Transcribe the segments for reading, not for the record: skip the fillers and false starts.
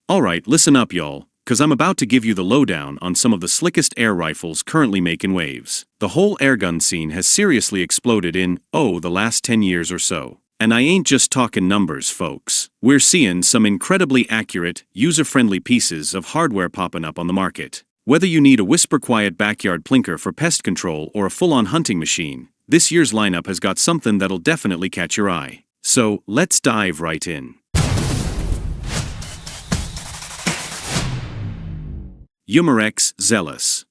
Alright, listen up y'all, cause I'm about to give you the lowdown on some of the slickest air rifles currently making waves. The whole airgun scene has seriously exploded in, the last 10 years or so. And I ain't just talking numbers, folks. We're seeing some incredibly accurate, user-friendly pieces of hardware popping up on the market. Whether you need a whisper-quiet backyard plinker for pest control or a full-on hunting machine, this year's lineup has got something that'll definitely catch your eye. So, let's dive right in. UMRX ZOS.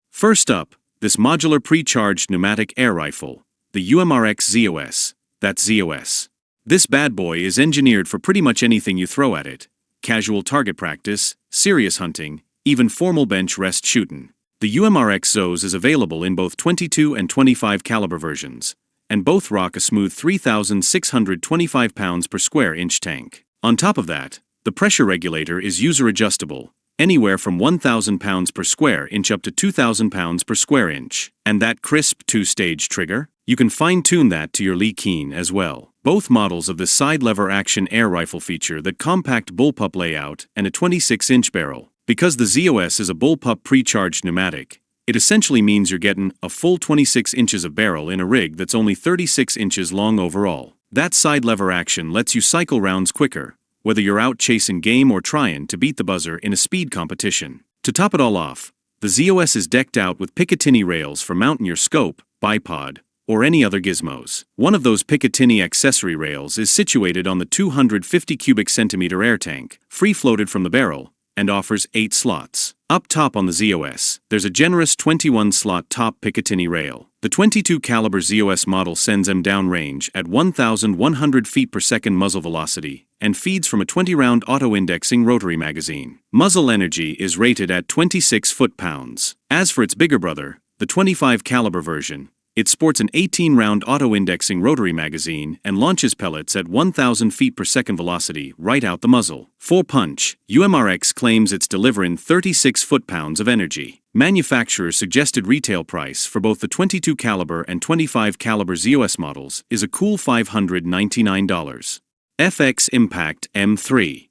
First up, this modular pre-charged pneumatic air rifle, the UMRX ZOS. That's ZOS. This bad boy is engineered for pretty much anything you throw at it. Casual target practice, serious hunting, even formal bench rest shooting. The UMRX ZOS is available in both 22 and 25 caliber versions, and both rock a smooth 3,625 pounds per square inch tank. On top of that, the pressure regulator is user adjustable, anywhere from 1,000 pounds per square inch up to 2,000 pounds per square inch. And that crisp two-stage trigger? You can fine-tune that to your Lookin as well. Both models of the side-lever action air rifle feature that compact bullpup layout and a 26-inch barrel. Because the ZOS is a bullpup pre-charged pneumatic, it essentially means you're getting a full 26 inches of barrel in a rig that's only 36 inches long overall. That side-lever action lets you cycle rounds quicker, whether you're out chasing game or trying to beat the buzzer in a speed competition. To top it all off, the ZOS is decked out with Picatinny rails for mounting your scope, bipod, or any other gizmos. One of those Picatinny accessory rails is situated on the 250 cubic centimeter air tank, free-floated from the barrel, and offers 8 slots. Up top on the ZOS, there's a generous 21-slot top Picatinny rail. The 22 caliber ZOS model sends them downrange at 1,100 feet per second muzzle velocity and feeds from a 20-round auto-indexing rotary magazine. Muzzle energy is rated at 26 foot-pounds. As for its bigger brother, the 25 caliber version, it sports an 18-round auto-indexing rotary magazine and launches pellets at 1,000 feet per second velocity right out the muzzle. For punch, UMRX claims it's delivering 36 foot-pounds of energy. Manufacturer's suggested retail price for both the 22 caliber and 25 caliber ZOS models is a cool $599. FX Impact M3.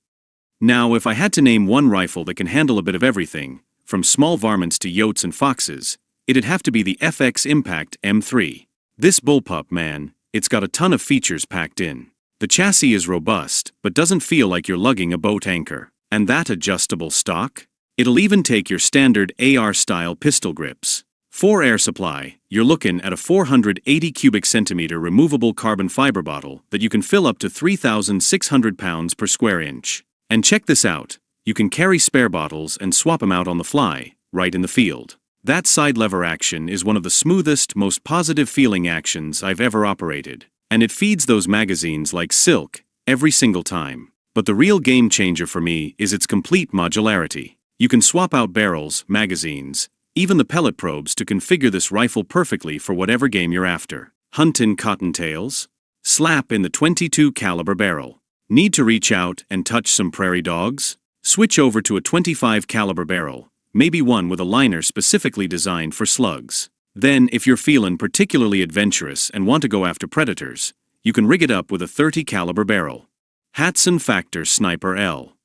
Now, if I had to name one rifle that can handle a bit of everything, from small varmints to yotes and foxes, it'd have to be the FX Impact M3. This bullpup, man, it's got a ton of features packed in. The chassis is robust, but doesn't feel like you're lugging a boat anchor. And that adjustable stock? It'll even take your standard AR-style pistol grips. For air supply, you're looking at a 480 cubic centimeter removable carbon fiber bottle that you can fill up to 3,600 pounds per square inch. And check this out, you can carry spare bottles and swap them out on the fly, right in the field. That side lever action is one of the smoothest, most positive feeling actions I've ever operated. And it feeds those magazines like silk, every single time. But the real game changer for me is its complete modularity. You can swap out barrels, magazines, even the pellet probes to configure this rifle perfectly for whatever game you're after. Huntin' cottontails? Slap in the 22 caliber barrel. Need to reach out and touch some prairie dogs? Switch over to a 25 caliber barrel. Maybe one with a liner specifically designed for slugs. Then, if you're feeling particularly adventurous and want to go after predators, you can rig it up with a 30 caliber barrel. Hatsan Factor Sniper L.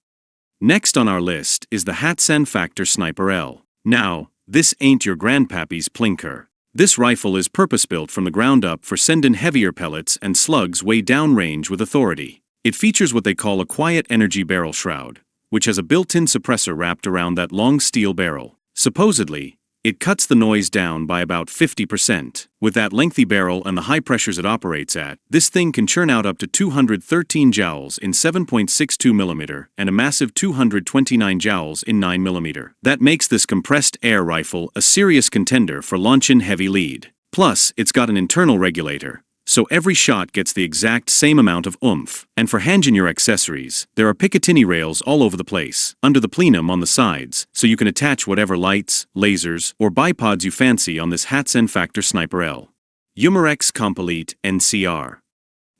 Next on our list is the Hatsan Factor Sniper L. Now, this ain't your grandpappy's plinker. This rifle is purpose-built from the ground up for sending heavier pellets and slugs way downrange with authority. It features what they call a quiet energy barrel shroud, which has a built-in suppressor wrapped around that long steel barrel. Supposedly, it cuts the noise down by about 50%. With that lengthy barrel and the high pressures it operates at, this thing can churn out up to 213 joules in 7.62mm and a massive 229 joules in 9mm. That makes this compressed air rifle a serious contender for launching heavy lead. Plus, it's got an internal regulator, so every shot gets the exact same amount of oomph. And for hanging your accessories, there are Picatinny rails all over the place, under the plenum on the sides, so you can attach whatever lights, lasers, or bipods you fancy on this Hatsan Factor Sniper L. UMRX Complete NCR.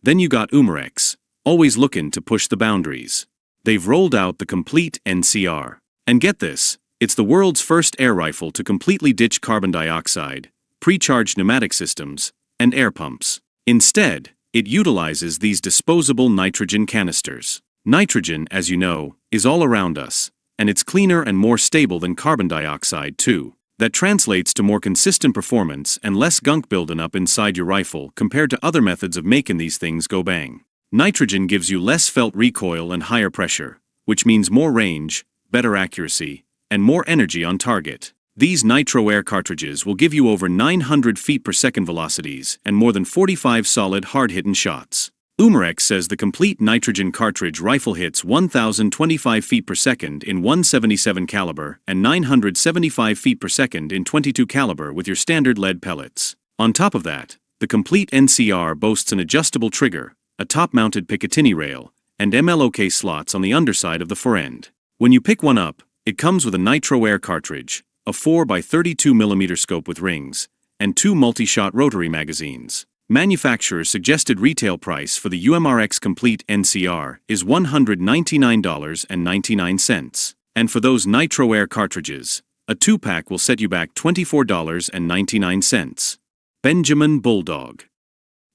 Then you got UMRX, always looking to push the boundaries. They've rolled out the Complete NCR. And get this, it's the world's first air rifle to completely ditch carbon dioxide, pre-charged pneumatic systems, and air pumps. Instead, it utilizes these disposable nitrogen canisters. Nitrogen, as you know, is all around us, and it's cleaner and more stable than carbon dioxide too. That translates to more consistent performance and less gunk building up inside your rifle compared to other methods of making these things go bang. Nitrogen gives you less felt recoil and higher pressure, which means more range, better accuracy, and more energy on target. These nitro air cartridges will give you over 900 feet per second velocities and more than 45 solid hard-hitting shots. UMRX says the complete nitrogen cartridge rifle hits 1,025 feet per second in 177 caliber and 975 feet per second in 22 caliber with your standard lead pellets. On top of that, the complete NCR boasts an adjustable trigger, a top-mounted Picatinny rail, and MLOK slots on the underside of the forend. When you pick one up, it comes with a nitro air cartridge, a 4x32mm scope with rings, and 2 multi-shot rotary magazines. Manufacturer's suggested retail price for the UMRX Complete NCR is $199.99. And for those nitro air cartridges, a 2-pack will set you back $24.99. Benjamin Bulldog.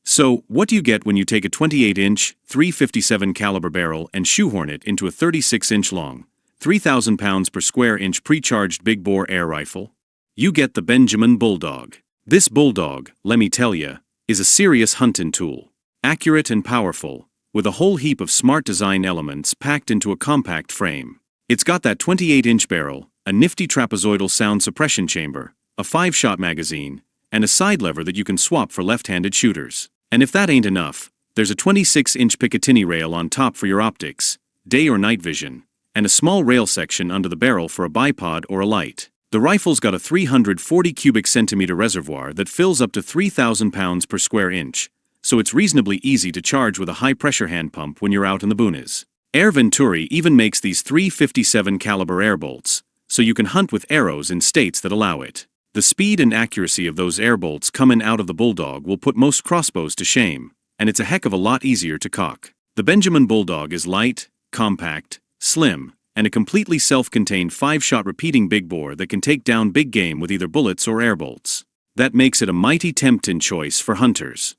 So, what do you get when you take a 28-inch, .357 caliber barrel and shoehorn it into a 36-inch long, 3,000 pounds per square inch pre-charged big bore air rifle? You get the Benjamin Bulldog. This Bulldog, let me tell ya, is a serious hunting tool. Accurate and powerful, with a whole heap of smart design elements packed into a compact frame. It's got that 28-inch barrel, a nifty trapezoidal sound suppression chamber, a 5-shot magazine, and a side lever that you can swap for left-handed shooters. And if that ain't enough, there's a 26-inch Picatinny rail on top for your optics, day or night vision, and a small rail section under the barrel for a bipod or a light. The rifle's got a 340 cubic centimeter reservoir that fills up to 3,000 pounds per square inch, so it's reasonably easy to charge with a high-pressure hand pump when you're out in the boonies. Air Venturi even makes these .357 caliber air bolts, so you can hunt with arrows in states that allow it. The speed and accuracy of those air bolts coming out of the Bulldog will put most crossbows to shame, and it's a heck of a lot easier to cock. The Benjamin Bulldog is light, compact, slim, and a completely self-contained 5-shot repeating big bore that can take down big game with either bullets or air bolts. That makes it a mighty tempting choice for hunters.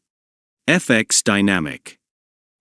FX Dynamic.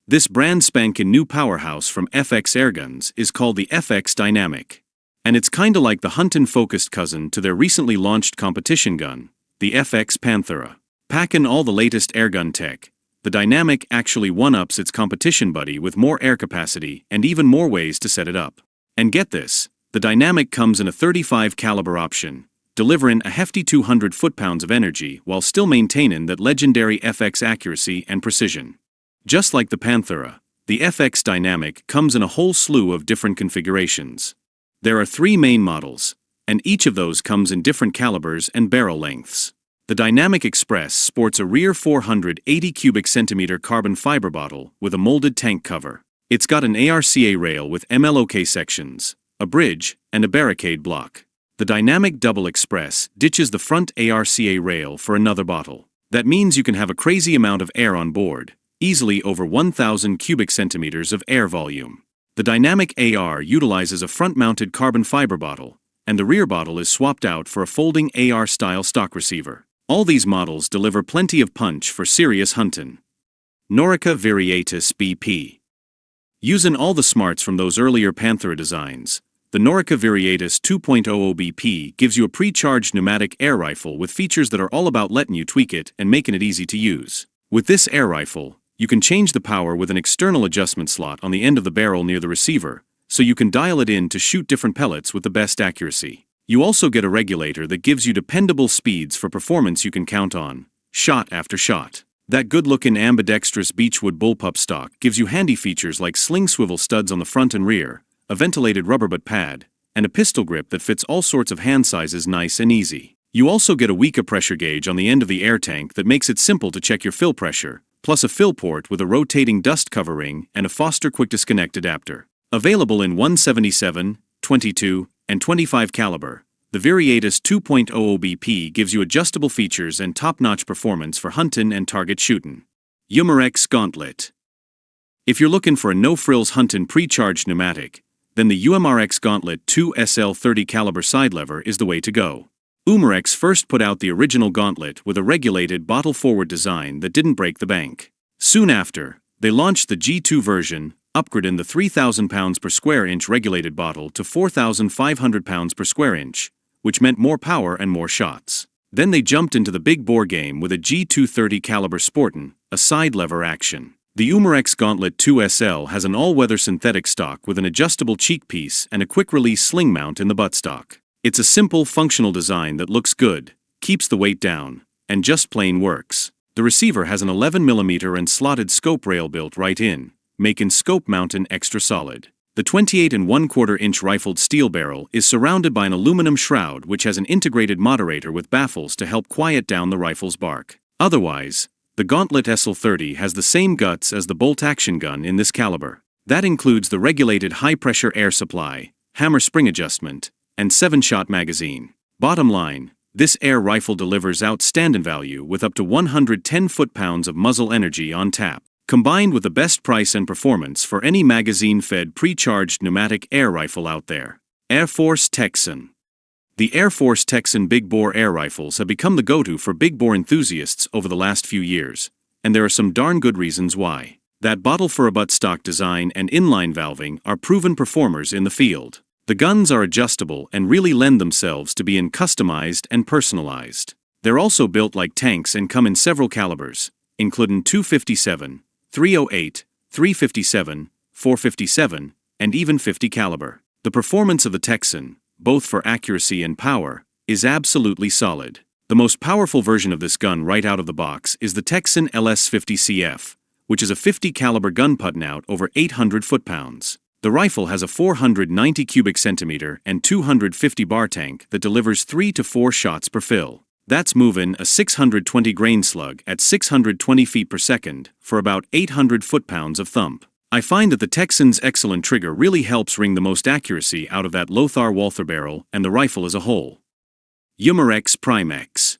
This brand spanking new powerhouse from FX Airguns is called the FX Dynamic. And it's kinda like the huntin'-focused cousin to their recently launched competition gun, the FX Panthera. Packing all the latest airgun tech, the Dynamic actually one-ups its competition buddy with more air capacity and even more ways to set it up. And get this, the Dynamic comes in a 35 caliber option, delivering a hefty 200 foot-pounds of energy while still maintaining that legendary FX accuracy and precision. Just like the Panthera, the FX Dynamic comes in a whole slew of different configurations. There are 3 main models, and each of those comes in different calibers and barrel lengths. The Dynamic Express sports a rear 480 cubic centimeter carbon fiber bottle with a molded tank cover. It's got an ARCA rail with MLOK sections, a bridge, and a barricade block. The Dynamic Double Express ditches the front ARCA rail for another bottle. That means you can have a crazy amount of air on board, easily over 1,000 cubic centimeters of air volume. The Dynamic AR utilizes a front-mounted carbon fiber bottle, and the rear bottle is swapped out for a folding AR-style stock receiver. All these models deliver plenty of punch for serious hunting. Norica Variatus BP. Using all the smarts from those earlier Panthera designs, the Norica Variatus 2.00 BP gives you a pre-charged pneumatic air rifle with features that are all about letting you tweak it and making it easy to use. With this air rifle, you can change the power with an external adjustment slot on the end of the barrel near the receiver, so you can dial it in to shoot different pellets with the best accuracy. You also get a regulator that gives you dependable speeds for performance you can count on, shot after shot. That good-looking ambidextrous Beechwood bullpup stock gives you handy features like sling swivel studs on the front and rear, a ventilated rubber butt pad, and a pistol grip that fits all sorts of hand sizes nice and easy. You also get a Weka pressure gauge on the end of the air tank that makes it simple to check your fill pressure, plus a fill port with a rotating dust cover ring and a Foster quick disconnect adapter. Available in 177, 22, and 25 caliber, the Variatus 2.00 BP gives you adjustable features and top-notch performance for hunting and target shooting. UMRX Gauntlet. If you're looking for a no-frills hunting pre-charged pneumatic, then the UMRX Gauntlet 2 SL30 caliber side lever is the way to go. UMRX first put out the original Gauntlet with a regulated bottle-forward design that didn't break the bank. Soon after, they launched the G2 version, upgrading the 3,000 pounds per square inch regulated bottle to 4,500 pounds per square inch, which meant more power and more shots. Then they jumped into the big bore game with a G230 caliber sportin', a side lever action. The UMRX Gauntlet 2 SL has an all-weather synthetic stock with an adjustable cheek piece and a quick-release sling mount in the buttstock. It's a simple, functional design that looks good, keeps the weight down, and just plain works. The receiver has an 11mm and slotted scope rail built right in, making scope mounting extra solid. The 28 1/4 inch rifled steel barrel is surrounded by an aluminum shroud which has an integrated moderator with baffles to help quiet down the rifle's bark. Otherwise, the Gauntlet SL30 has the same guts as the bolt action gun in this caliber. That includes the regulated high-pressure air supply, hammer spring adjustment, and 7-shot magazine. Bottom line, this air rifle delivers outstanding value with up to 110 foot-pounds of muzzle energy on tap, combined with the best price and performance for any magazine-fed pre-charged pneumatic air rifle out there. Air Force Texan. The Air Force Texan big bore air rifles have become the go-to for big bore enthusiasts over the last few years, and there are some darn good reasons why. That bottle for a buttstock design and inline valving are proven performers in the field. The guns are adjustable and really lend themselves to being customized and personalized. They're also built like tanks and come in several calibers, including .257, .308, .357, .457, and even .50 caliber. The performance of the Texan, both for accuracy and power, is absolutely solid. The most powerful version of this gun right out of the box is the Texan LS50CF, which is a .50 caliber gun putting out over 800 foot-pounds. The rifle has a 490 cubic centimeter and 250 bar tank that delivers 3 to 4 shots per fill. That's moving a 620 grain slug at 620 feet per second for about 800 foot-pounds of thump. I find that the Texan's excellent trigger really helps wring the most accuracy out of that Lothar Walther barrel and the rifle as a whole. UMRX Primex.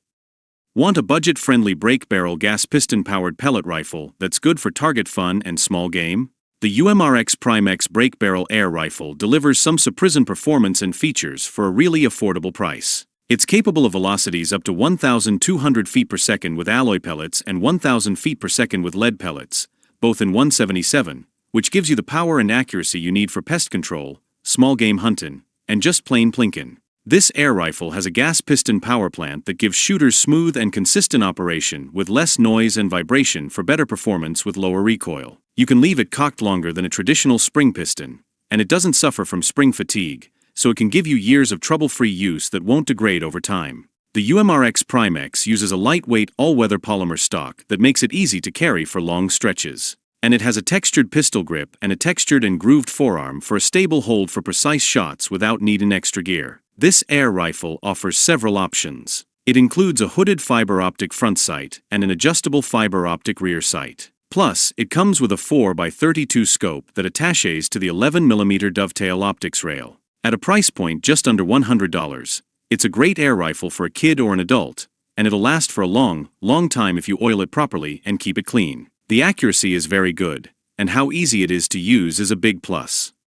Want a budget-friendly break barrel gas piston-powered pellet rifle that's good for target fun and small game? The UMRX Primex break barrel air rifle delivers some surprising performance and features for a really affordable price. It's capable of velocities up to 1,200 feet per second with alloy pellets and 1,000 feet per second with lead pellets, both in 177, which gives you the power and accuracy you need for pest control, small game hunting, and just plain plinking. This air rifle has a gas piston power plant that gives shooters smooth and consistent operation with less noise and vibration for better performance with lower recoil. You can leave it cocked longer than a traditional spring piston, and it doesn't suffer from spring fatigue, so it can give you years of trouble-free use that won't degrade over time. The UMRX Primex uses a lightweight all-weather polymer stock that makes it easy to carry for long stretches. And it has a textured pistol grip and a textured and grooved forearm for a stable hold for precise shots without needing extra gear. This air rifle offers several options. It includes a hooded fiber optic front sight and an adjustable fiber optic rear sight. Plus, it comes with a 4x32 scope that attaches to the 11mm dovetail optics rail. At a price point just under $100, it's a great air rifle for a kid or an adult, and it'll last for a long, long time if you oil it properly and keep it clean. The accuracy is very good, and how easy it is to use is a big plus.